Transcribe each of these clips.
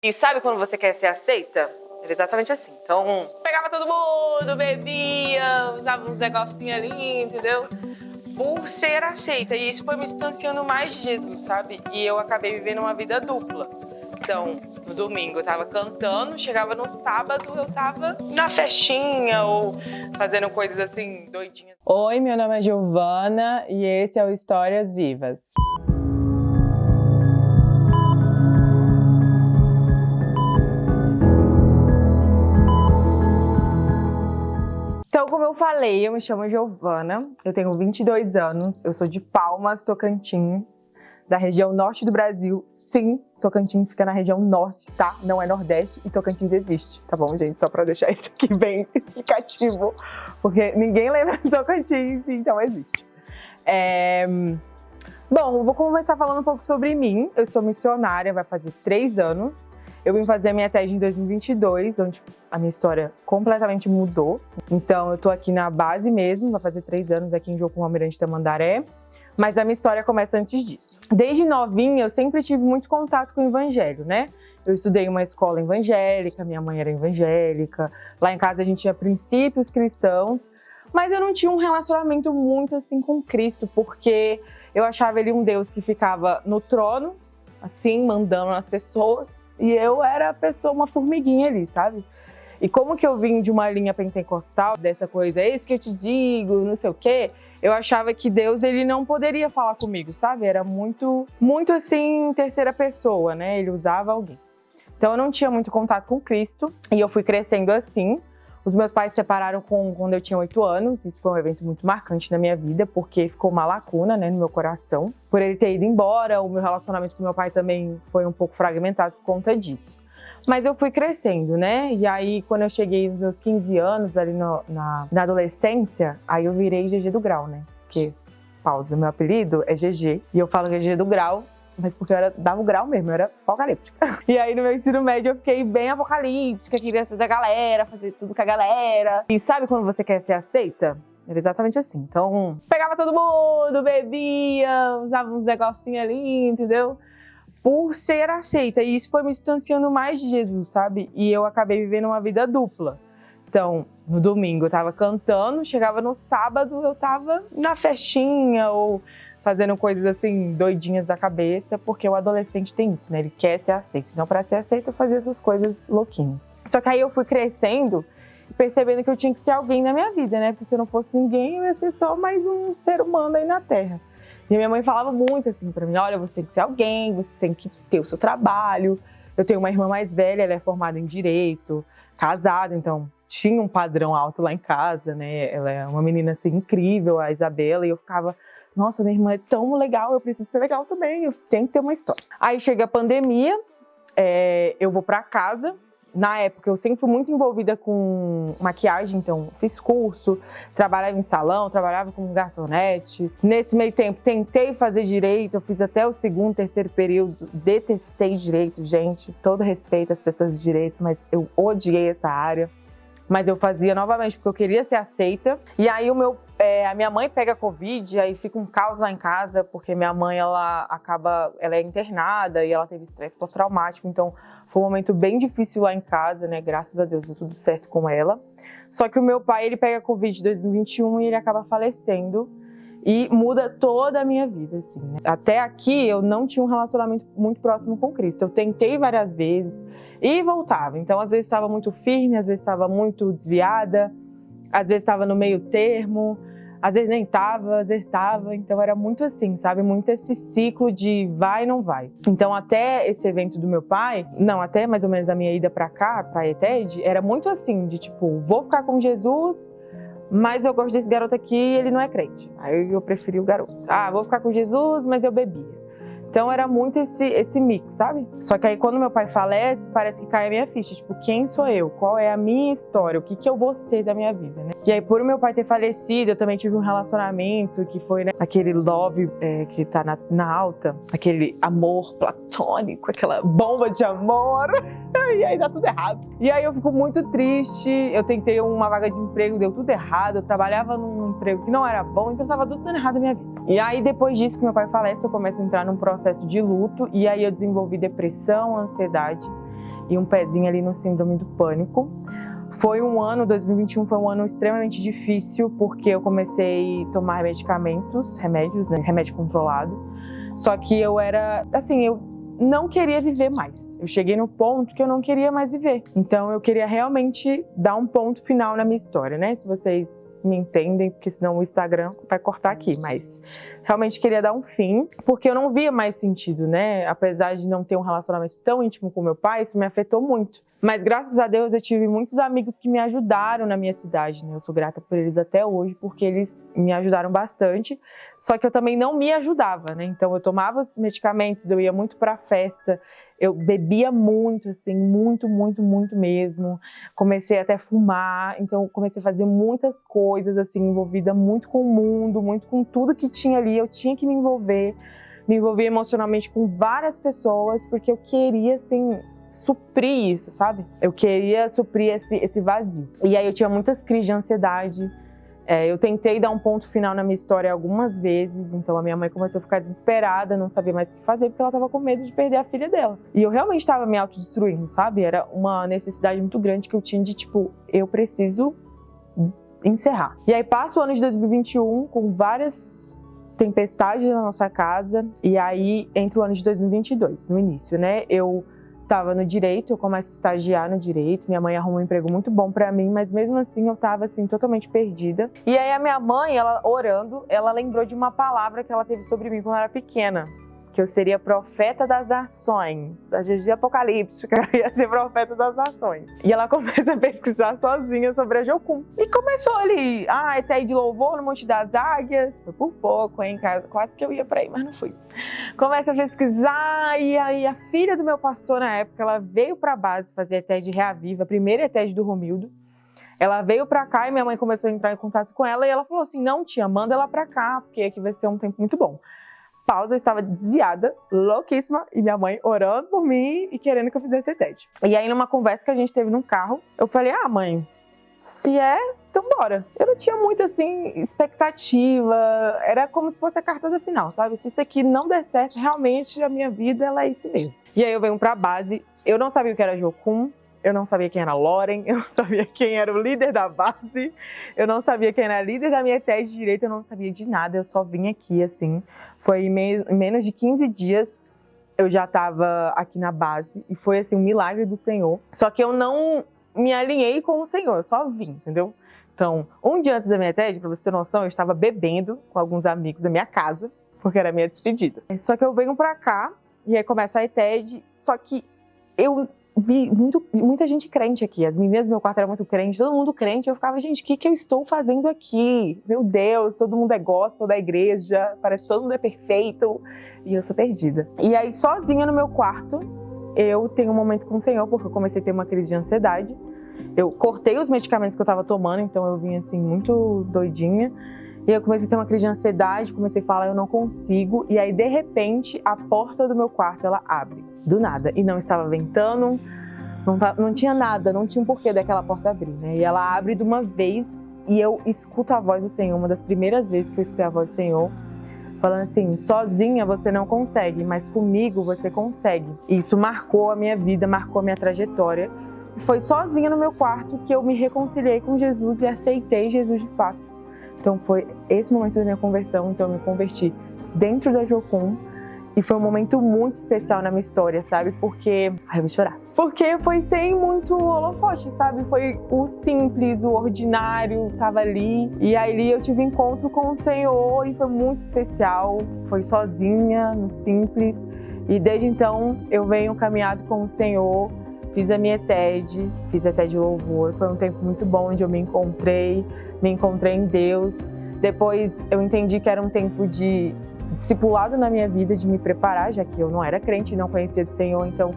E sabe quando você quer ser aceita? Era exatamente assim. Então, pegava todo mundo, bebia, usava uns negocinhos ali, entendeu? Por ser aceita. E isso foi me distanciando mais de Jesus, sabe? E eu acabei vivendo uma vida dupla. Então, no domingo eu tava cantando, chegava no sábado eu tava na festinha ou fazendo coisas assim, doidinhas. Oi, meu nome é Giovana e esse é o Histórias Vivas. Então, como eu falei, eu me chamo Giovana, eu tenho 22 anos, eu sou de Palmas, Tocantins, da região norte do Brasil. Sim, Tocantins fica na região norte, tá? Não é nordeste e Tocantins existe, tá bom, gente? Só pra deixar isso aqui bem explicativo, porque ninguém lembra de Tocantins, então existe. Bom, vou começar falando um pouco sobre mim. Eu sou missionária, vai fazer 3 anos. Eu vim fazer a minha TED em 2022, onde a minha história completamente mudou. Então, eu tô aqui na base mesmo, vai fazer 3 anos aqui em Jocum Almirante Tamandaré. Mas a minha história começa antes disso. Desde novinha, eu sempre tive muito contato com o evangelho, né? Eu estudei em uma escola evangélica, minha mãe era evangélica. Lá em casa a gente tinha princípios cristãos. Mas eu não tinha um relacionamento muito assim com Cristo, porque eu achava ele um Deus que ficava no trono, assim, mandando nas pessoas. E eu era a pessoa, uma formiguinha ali, sabe? E como que eu vim de uma linha pentecostal, dessa coisa, é isso que eu te digo, não sei o quê, eu achava que Deus, ele não poderia falar comigo, sabe? Era muito assim, terceira pessoa, né? Ele usava alguém. Então eu não tinha muito contato com Cristo e eu fui crescendo assim. Os meus pais se separaram quando eu tinha 8 anos, isso foi um evento muito marcante na minha vida, porque ficou uma lacuna, né, no meu coração. Por ele ter ido embora, o meu relacionamento com meu pai também foi um pouco fragmentado por conta disso. Mas eu fui crescendo, né, e aí quando eu cheguei nos meus 15 anos, ali na adolescência, aí eu virei GG do Grau, né, porque, pausa, meu apelido é GG, e eu falo que é GG do Grau, mas porque eu dava o grau mesmo, eu era apocalíptica. E aí no meu ensino médio eu fiquei bem apocalíptica, queria ser da galera, fazer tudo com a galera. E sabe quando você quer ser aceita? Era exatamente assim. Então, pegava todo mundo, bebia, usava uns negocinhos ali, entendeu? Por ser aceita. E isso foi me distanciando mais de Jesus, sabe? E eu acabei vivendo uma vida dupla. Então, no domingo eu tava cantando, chegava no sábado eu tava na festinha ou fazendo coisas assim, doidinhas da cabeça, porque o adolescente tem isso, né? Ele quer ser aceito. Então, para ser aceito, eu fazia essas coisas louquinhas. Só que aí eu fui crescendo e percebendo que eu tinha que ser alguém na minha vida, né? Porque se eu não fosse ninguém, eu ia ser só mais um ser humano aí na Terra. E a minha mãe falava muito assim pra mim, olha, você tem que ser alguém, você tem que ter o seu trabalho. Eu tenho uma irmã mais velha, ela é formada em Direito, casada, então tinha um padrão alto lá em casa, né? Ela é uma menina assim incrível, a Isabela, e eu ficava, nossa, minha irmã é tão legal, eu preciso ser legal também, eu tenho que ter uma história. Aí chega a pandemia, eu vou pra casa. Na época eu sempre fui muito envolvida com maquiagem, então fiz curso, trabalhava em salão, trabalhava como garçonete. Nesse meio tempo tentei fazer direito, eu fiz até o 2º, 3º período, detestei direito, gente, todo respeito às pessoas de direito, mas eu odiei essa área. Mas eu fazia novamente porque eu queria ser aceita. E aí a minha mãe pega Covid, aí fica um caos lá em casa, porque minha mãe, ela é internada e ela teve estresse pós-traumático, então foi um momento bem difícil lá em casa, né? Graças a Deus deu tudo certo com ela. Só que o meu pai, ele pega Covid em 2021 e ele acaba falecendo. E muda toda a minha vida, assim, né? Até aqui eu não tinha um relacionamento muito próximo com Cristo. Eu tentei várias vezes e voltava. Então, às vezes estava muito firme, às vezes estava muito desviada, às vezes estava no meio termo, às vezes nem estava, às vezes estava. Então, era muito assim, sabe? Muito esse ciclo de vai e não vai. Então, até esse evento do meu pai, não, até mais ou menos a minha ida pra cá, pra ETED, era muito assim, de tipo, vou ficar com Jesus, mas eu gosto desse garoto aqui e ele não é crente. Aí eu preferi o garoto. Ah, vou ficar com Jesus, mas eu bebia. Então era muito esse mix, sabe? Só que aí quando meu pai falece, parece que cai a minha ficha. Tipo, quem sou eu? Qual é a minha história? O que eu vou ser da minha vida, né? E aí por o meu pai ter falecido, eu também tive um relacionamento que foi, né, aquele love que tá na alta. Aquele amor platônico, aquela bomba de amor. E aí dá tudo errado. E aí eu fico muito triste. Eu tentei uma vaga de emprego, deu tudo errado. Eu trabalhava num emprego que não era bom, então tava tudo dando errado na minha vida. E aí depois disso que meu pai falece, eu começo a entrar num processo de luto. E aí eu desenvolvi depressão, ansiedade. e um pezinho ali no síndrome do pânico. 2021 foi um ano extremamente difícil, porque eu comecei a tomar remédios, né, remédio controlado. Só que eu não queria viver mais. Eu cheguei no ponto que eu não queria mais viver. Então eu queria realmente dar um ponto final na minha história, né? Se vocês me entendem, porque senão o Instagram vai cortar aqui, mas realmente queria dar um fim, porque eu não via mais sentido, né? Apesar de não ter um relacionamento tão íntimo com meu pai, isso me afetou muito. Mas graças a Deus eu tive muitos amigos que me ajudaram na minha cidade, né? Eu sou grata por eles até hoje, porque eles me ajudaram bastante. Só que eu também não me ajudava, né? Então eu tomava os medicamentos, eu ia muito pra festa, eu bebia muito, assim, muito mesmo. Comecei até a fumar, então comecei a fazer muitas coisas, assim, envolvida muito com o mundo, muito com tudo que tinha ali. Eu tinha que me envolver emocionalmente com várias pessoas, porque eu queria, assim, suprir isso, sabe? Eu queria suprir esse vazio. E aí eu tinha muitas crises de ansiedade. Eu tentei dar um ponto final na minha história algumas vezes, então a minha mãe começou a ficar desesperada, não sabia mais o que fazer, porque ela estava com medo de perder a filha dela. E eu realmente estava me autodestruindo, sabe? Era uma necessidade muito grande que eu tinha de, tipo, eu preciso encerrar. E aí passa o ano de 2021 com várias tempestades na nossa casa, e aí entra o ano de 2022, no início, né? Eu estava no direito, eu começo a estagiar no direito, minha mãe arrumou um emprego muito bom para mim, mas mesmo assim eu estava assim totalmente perdida. E aí a minha mãe, ela orando, ela lembrou de uma palavra que ela teve sobre mim quando eu era pequena, que eu seria profeta das nações, a Gigi apocalíptica, ia ser profeta das nações. E ela começa a pesquisar sozinha sobre a Jocum. E começou ali, ETED de louvor no Monte das Águias, foi por pouco, hein, quase que eu ia pra aí, mas não fui. Começa a pesquisar, e aí a filha do meu pastor na época, ela veio pra base fazer ETED Reaviva, a primeira ETED do Romildo. Ela veio pra cá e minha mãe começou a entrar em contato com ela, e ela falou assim, não tia, manda ela pra cá, porque aqui vai ser um tempo muito bom. Pausa, eu estava desviada, louquíssima, e minha mãe orando por mim e querendo que eu fizesse ETED. E aí, numa conversa que a gente teve num carro, eu falei, mãe, se é, então bora. Eu não tinha muito, assim, expectativa, era como se fosse a cartada final, sabe? Se isso aqui não der certo, realmente a minha vida, ela é isso mesmo. E aí eu venho pra base, eu não sabia o que era Jocum, eu não sabia quem era Loren, eu não sabia quem era o líder da base, eu não sabia quem era líder da minha ETED de direito, eu não sabia de nada, eu só vim aqui, assim. Foi em menos de 15 dias eu já estava aqui na base e foi, assim, um milagre do Senhor. Só que eu não me alinhei com o Senhor, eu só vim, entendeu? Então, um dia antes da minha ETED, pra você ter noção, eu estava bebendo com alguns amigos da minha casa, porque era a minha despedida. Só que eu venho pra cá e aí começa a ETED, só que eu vi muita gente crente aqui, as meninas do meu quarto eram muito crentes, todo mundo crente, eu ficava, gente, o que eu estou fazendo aqui? Meu Deus, todo mundo é gospel da igreja, parece que todo mundo é perfeito, e eu sou perdida. E aí, sozinha no meu quarto, eu tenho um momento com o Senhor, porque eu comecei a ter uma crise de ansiedade, eu cortei os medicamentos que eu estava tomando, então eu vim assim, muito doidinha, e eu comecei a ter uma crise de ansiedade, comecei a falar, eu não consigo, e aí, de repente, a porta do meu quarto, ela abre. Do nada, e não estava ventando, não tinha nada, não tinha um porquê daquela porta abrir, né? E ela abre de uma vez e eu escuto a voz do Senhor, uma das primeiras vezes que eu escutei a voz do Senhor, falando assim, sozinha você não consegue, mas comigo você consegue. E isso marcou a minha vida, marcou a minha trajetória. E foi sozinha no meu quarto que eu me reconciliei com Jesus e aceitei Jesus de fato. Então foi esse momento da minha conversão, então eu me converti dentro da Jocum. E foi um momento muito especial na minha história, sabe? Porque... eu vou chorar. Porque foi sem muito holofote, sabe? Foi o simples, o ordinário, tava ali. E aí eu tive encontro com o Senhor e foi muito especial. Foi sozinha, no simples. E desde então eu venho caminhado com o Senhor. Fiz a minha ETED, fiz a ETED de louvor. Foi um tempo muito bom onde eu me encontrei em Deus. Depois eu entendi que era um tempo de discipulado na minha vida, de me preparar, já que eu não era crente e não conhecia do Senhor, então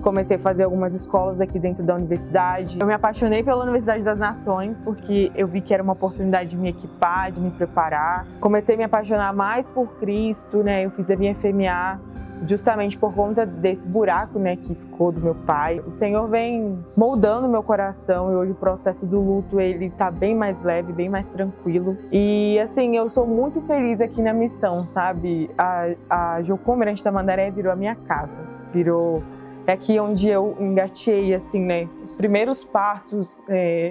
comecei a fazer algumas escolas aqui dentro da universidade. Eu me apaixonei pela Universidade das Nações, porque eu vi que era uma oportunidade de me equipar, de me preparar. Comecei a me apaixonar mais por Cristo, né? Eu fiz a minha FMA justamente por conta desse buraco, né, que ficou do meu pai. O Senhor vem moldando meu coração e hoje o processo do luto, ele tá bem mais leve, bem mais tranquilo. E assim, eu sou muito feliz aqui na missão, sabe? A Jocum Mirante Tamandaré virou a minha casa, virou É aqui onde eu engateei, assim, né, os primeiros passos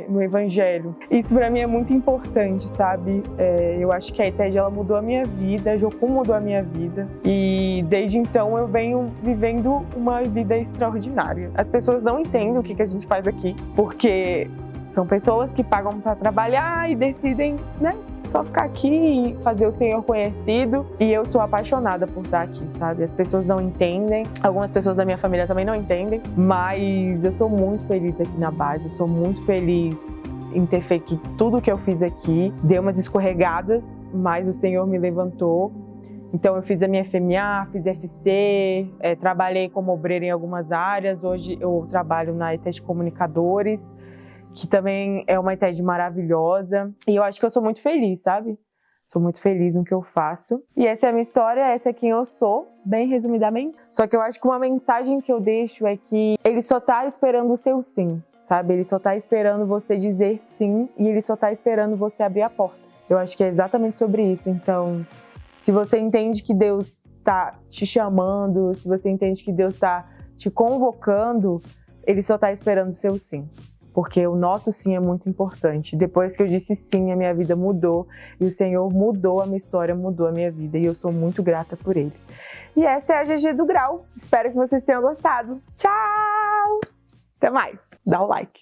no Evangelho. Isso pra mim é muito importante, sabe? Eu acho que a ETED, ela mudou a minha vida, a Jocum mudou a minha vida. E desde então eu venho vivendo uma vida extraordinária. As pessoas não entendem o que a gente faz aqui, porque são pessoas que pagam para trabalhar e decidem, né, só ficar aqui e fazer o Senhor conhecido. E eu sou apaixonada por estar aqui, sabe? As pessoas não entendem, algumas pessoas da minha família também não entendem, mas eu sou muito feliz aqui na base, eu sou muito feliz em ter feito tudo o que eu fiz aqui. Dei umas escorregadas, mas o Senhor me levantou. Então eu fiz a minha FMA, fiz FC, trabalhei como obreira em algumas áreas. Hoje eu trabalho na ETED Comunicadores, que também é uma ETED maravilhosa. E eu acho que eu sou muito feliz, sabe? Sou muito feliz no que eu faço. E essa é a minha história, essa é quem eu sou, bem resumidamente. Só que eu acho que uma mensagem que eu deixo é que ele só tá esperando o seu sim, sabe? Ele só tá esperando você dizer sim e ele só tá esperando você abrir a porta. Eu acho que é exatamente sobre isso. Então, se você entende que Deus tá te chamando, se você entende que Deus tá te convocando, ele só tá esperando o seu sim. Porque o nosso sim é muito importante. Depois que eu disse sim, a minha vida mudou. E o Senhor mudou a minha história, mudou a minha vida. E eu sou muito grata por Ele. E essa é a GG do Grau. Espero que vocês tenham gostado. Tchau! Até mais. Dá o like.